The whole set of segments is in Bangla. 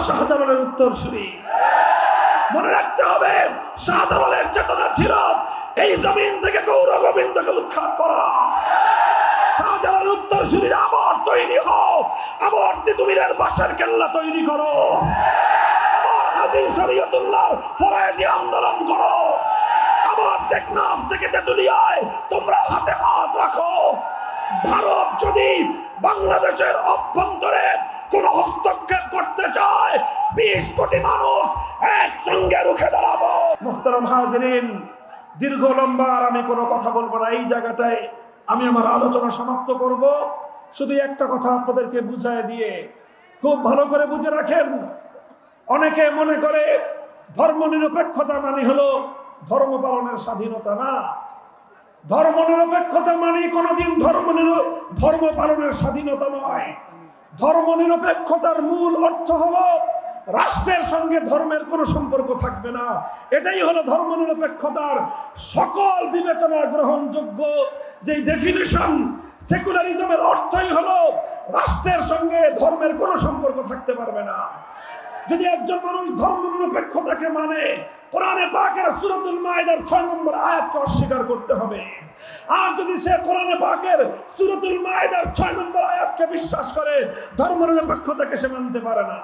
শাহজালালের উত্তরসূরি। মনে রাখতে হবে, শাহজালালের চেতনা ছিল এই জমিন থেকে গৌর গোবিন্দকে উৎখাত করা। শাহজালালের উত্তরসূরিরা আবার তৈরি হও, আবার তিতুমিরের বাঁশের কেল্লা তৈরি করো, আবার হাজী শরীয়তুল্লাহর ফরায়েজি আন্দোলন করো, আবার টেকনাফ থেকে তেতুলিয়ায় তোমরা হাতে হাত রাখো। ভারত যদি বাংলাদেশের অভ্যন্তরে কোন হস্তক্ষেপ করতে চায়, 20 কোটি মানুষ একসঙ্গে রুখে দাঁড়াবো। মুহতারাম হাজিরিন, দীর্ঘ লম্বা আর আমি কোনো কথা বলবো না। এই জায়গাটায় আমি আমার আলোচনা সমাপ্ত করব। শুধু একটা কথা আপনাদেরকে বুঝায় দিয়ে, খুব ভালো করে বুঝে রাখেন। অনেকে মনে করে ধর্ম নিরপেক্ষতা মানে হলো ধর্ম পালনের স্বাধীনতা। না, ধর্ম নিরপেক্ষতা মানে কোনোদিন ধর্ম পালনের স্বাধীনতা নয়। ধর্ম নিরপেক্ষতার মূল অর্থ হলো রাষ্ট্রের সঙ্গে ধর্মের কোনো সম্পর্ক থাকবে না। এটাই হলো ধর্ম নিরপেক্ষতার সকল বিবেচনা গ্রহণযোগ্য যে ডেফিনিশন। সেকুলারিজমের অর্থই হলো রাষ্ট্রের সঙ্গে ধর্মের কোনো সম্পর্ক থাকতে পারবে না। যদি একজন মানুষ ধর্ম নিরপেক্ষতাকে মানে, কোরআনে পাকের সূরাতুল মাইদার 6 নম্বর আয়াতকে অস্বীকার করতে হবে। আর যদি সে কোরআনে পাকের সূরাতুল মাইদার 6 নম্বর আয়াতকে বিশ্বাস করে, ধর্ম নিরপেক্ষতাকে সে মানতে পারে না।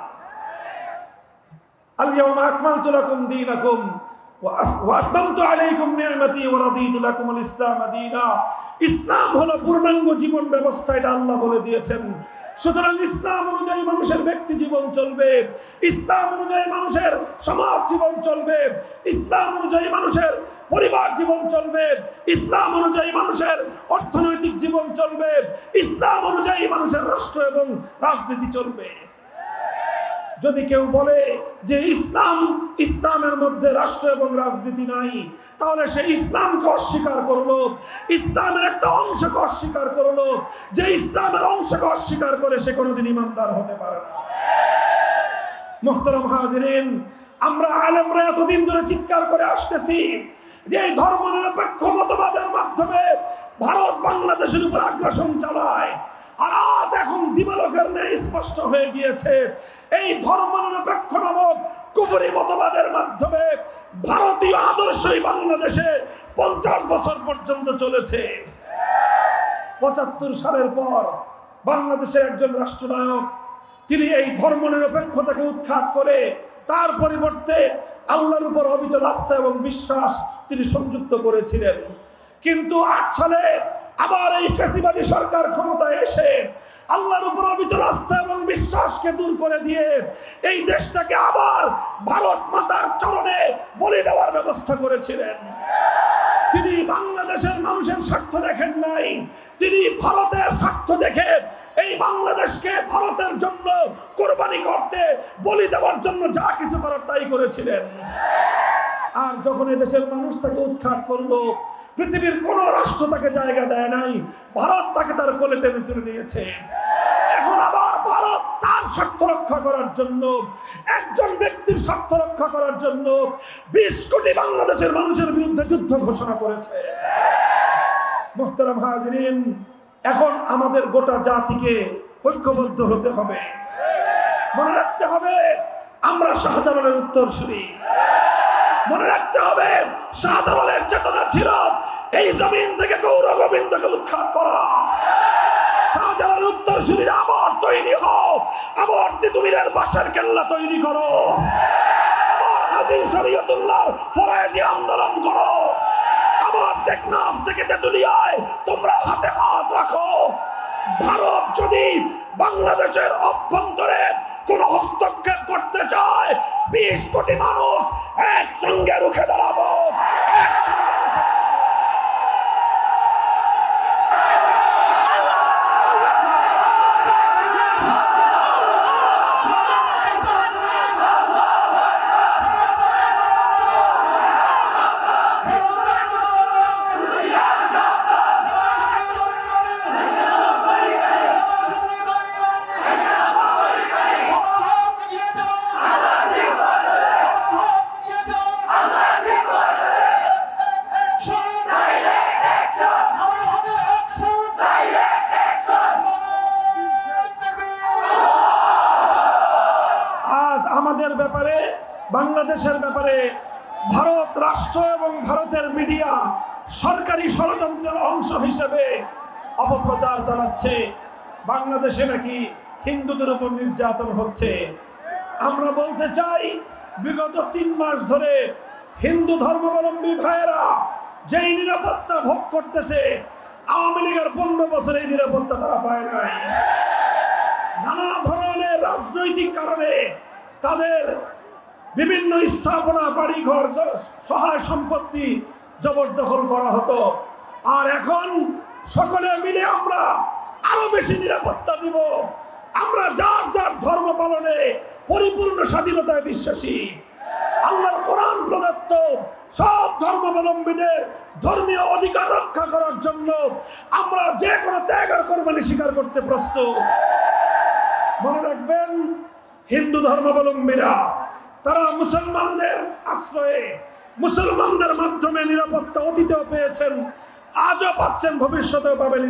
আল-ইয়াওমা আকমালতু লাকুম দীনাকুম ওয়া আতমামতু আলাইকুম নি'মাতি ওয়া রাদিতু লাকুমুল ইসলাম দীনা। ইসলাম হলো পূর্ণাঙ্গ জীবন ব্যবস্থা, এটা আল্লাহ বলে দিয়েছেন। সুতরাং ইসলাম অনুযায়ী মানুষের ব্যক্তি জীবন চলবে, ইসলাম অনুযায়ী মানুষের সমাজ জীবন চলবে, ইসলাম অনুযায়ী মানুষের পরিবার জীবন চলবে, ইসলাম অনুযায়ী মানুষের অর্থনৈতিক জীবন চলবে, ইসলাম অনুযায়ী মানুষের রাষ্ট্র এবং রাজনীতি চলবে। যদি কেউ বলে যে ইসলামের মধ্যে রাষ্ট্র এবং রাজনীতি নাই, তাহলে সে ইসলামকে অস্বীকার করলো, ইসলামের একটা অংশকে অস্বীকার করলো। যে ইসলামের অংশকে অস্বীকার করে সে কোনোদিন ইমানদার হতে পারে না। মুহতারাম হাজিরিন, আমরা আলেমরা এতদিন ধরে চিৎকার করে আসতেছি যে এই ধর্ম নিরপেক্ষ মতবাদের মাধ্যমে ভারত বাংলাদেশের উপর আগ্রাসন চালায়। আর আজ এখন দিবালোকের ন্যায় স্পষ্ট হয়ে গিয়েছে, এই ধর্ম নিরপেক্ষ নামক কুফরি মতবাদের মাধ্যমে ভারতীয় আদর্শই বাংলাদেশে 50 বছর পর্যন্ত চলেছে। 75 সালের পর বাংলাদেশের একজন রাষ্ট্রনায়ক, তিনি এই ধর্ম নিরপেক্ষতাকে উৎখাত করে তার পরিবর্তে আল্লাহর উপর অবিচল আস্থা এবং বিশ্বাস তিনি সংযুক্ত করেছিলেন। কিন্তু 8 সালে আবার এই ফ্যাসিবাদী সরকার ক্ষমতায় এসে আল্লাহর উপর অবিচল আস্থা এবং বিশ্বাসকে দূর করে দিয়ে এই দেশটাকে আবার ভারত মাতার চরণে বলি দেওয়ার ব্যবস্থা করেছিলেন। তিনি বাংলাদেশের মানুষের স্বার্থ দেখেন নাই, তিনি ভারতের স্বার্থ দেখে এই বাংলাদেশকে ভারতের জন্য কোরবানি করতে, বলি দেওয়ার জন্য যা কিছু করার তাই করেছিলেন। আর যখন এই দেশের মানুষ তাকে উৎখাত করলো, পৃথিবীর কোন রাষ্ট্র তাকে জায়গা দেয় নাই, ভারত তাকে তার কোলে টেনে তুলে নিয়েছে। এখন আবার ভারত তার স্বার্থ রক্ষা করার জন্য, একজন ব্যক্তির স্বার্থ রক্ষা করার জন্য 20 কোটি বাংলাদেশের মানুষের বিরুদ্ধে যুদ্ধ ঘোষণা করেছে। মুহতারাম হাজিরিন, এখন আমাদের গোটা জাতিকে ঐক্যবদ্ধ হতে হবে। মনে রাখতে হবে, আমরা শাহজালালের উত্তরসূরি। মনে রাখতে হবে, শাহজালালের চেতনা ছিল এই জমিন থেকে গৌর গোবিন্দকে উৎখাত করা। শাহজালালের উত্তরসূরিরা আবার তৈরি হও, আবার তিতুমিরের বাঁশের কেল্লা তৈরি করো, আবার হাজী শরীয়তুল্লাহর ফরায়েজি আন্দোলন করো, আবার টেকনাফ থেকে তেতুলিয়ায় তোমরা হাতে হাত রাখো। ভারত যদি বাংলাদেশের অভ্যন্তরে কোন হস্তক্ষেপ করতে চায়, 20 কোটি মানুষ একসঙ্গে রুখে দাঁড়াবো। আজ আমাদের ব্যাপারে, বাংলাদেশের ব্যাপারে ভারত রাষ্ট্র এবং ভারতের মিডিয়া সরকারি ষড়যন্ত্রের অংশ হিসেবে অপপ্রচার চালাচ্ছে। বাংলাদেশে নাকি হিন্দুদের উপর নির্যাতন হচ্ছে। আমরা বলতে চাই, বিগত 3 মাস ধরে হিন্দু ধর্মাবলম্বী ভাইয়েরা যেই নিরাপত্তা ভোগ করতেছে, আওয়ামী লীগের 15 বছর এই নিরাপত্তা তারা পায় নাই। নানা ধরনের রাজনৈতিক কারণে তাদের বিভিন্ন স্থাপনা, বাড়িঘর, সহায় সম্পত্তি জবরদখল করা হতো। আর এখন সকলে মিলে আমরা আরো বেশি নিরাপত্তা দিব। আমরা যার যার ধর্ম পালনে পরিপূর্ণ স্বাধীনতায় বিশ্বাসী। আল্লাহর কোরআন প্রদত্ত সব ধর্মাবলম্বীদের ধর্মীয় অধিকার রক্ষা করার জন্য আমরা যে কোনো ত্যাগ আর কোরবানি স্বীকার করতে প্রস্তুত। মনে রাখবেন, হিন্দু ধর্মাবলম্বীরা তারা মুসলমানদের আশ্রয়ে, মুসলমানদের মাধ্যমে নিরাপত্তা অতীতেও পেয়েছেন, আজও পাচ্ছেন, ভবিষ্যতেও পাবেন।